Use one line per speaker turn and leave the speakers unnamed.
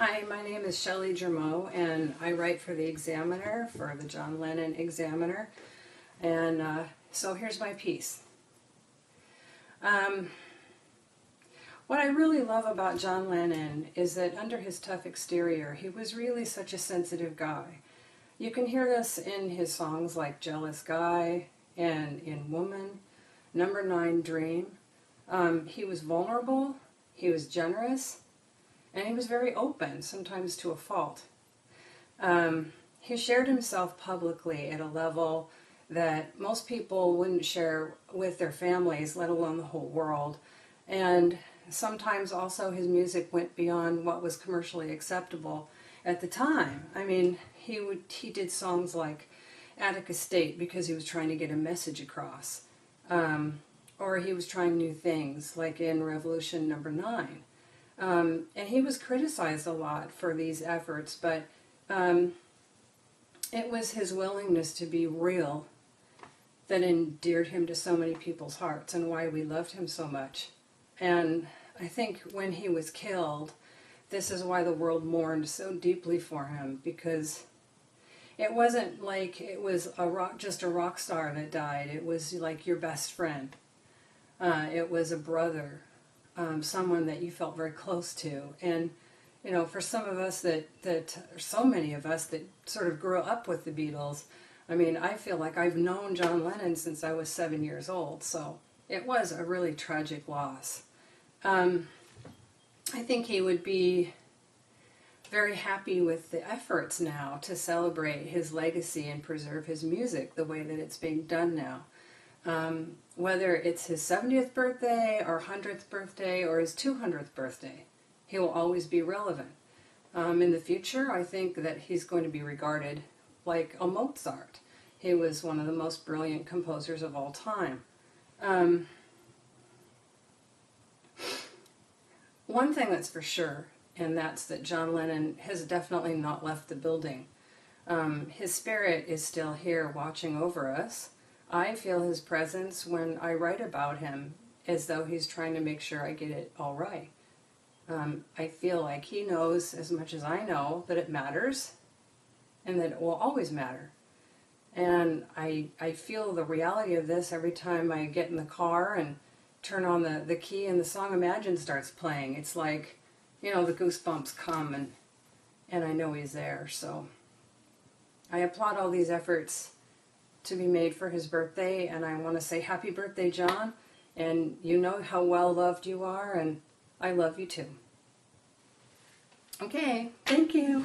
Hi, my name is Shelley and I write for the Examiner, for the John Lennon Examiner. And so here's my piece. What I really love about John Lennon is that under his tough exterior, he was really such a sensitive guy. You can hear this in his songs like Jealous Guy and in Woman, Number 9 Dream. He was vulnerable, he was generous, and he was very open, sometimes to a fault. He shared himself publicly at a level that most people wouldn't share with their families, let alone the whole world. And sometimes also his music went beyond what was commercially acceptable at the time. I mean, he did songs like Attic Estate because he was trying to get a message across. Or he was trying new things, like in Revolution Number 9. And he was criticized a lot for these efforts, but it was his willingness to be real that endeared him to so many people's hearts and why we loved him so much. And I think when he was killed, this is why the world mourned so deeply for him, because it wasn't like it was just a rock star that died. It was like your best friend. It was a brother. Someone that you felt very close to. And, you know, for some of us so many of us that sort of grew up with the Beatles, I mean, I feel like I've known John Lennon since I was 7 years old, so it was a really tragic loss. I think he would be very happy with the efforts now to celebrate his legacy and preserve his music the way that it's being done now. Whether it's his 70th birthday or 100th birthday or his 200th birthday, he will always be relevant. In the future, I think that he's going to be regarded like a Mozart. He was one of the most brilliant composers of all time. One thing that's for sure, and that's that John Lennon has definitely not left the building. His spirit is still here watching over us. I feel his presence when I write about him, as though he's trying to make sure I get it all right. I feel like he knows as much as I know that it matters and that it will always matter. And I feel the reality of this every time I get in the car and turn on the key and the song Imagine starts playing. It's like, you know, the goosebumps come and I know he's there. So I applaud all these efforts to be made for his birthday, and I want to say happy birthday, John, and you know how well loved you are, and I love you too. Okay, thank you.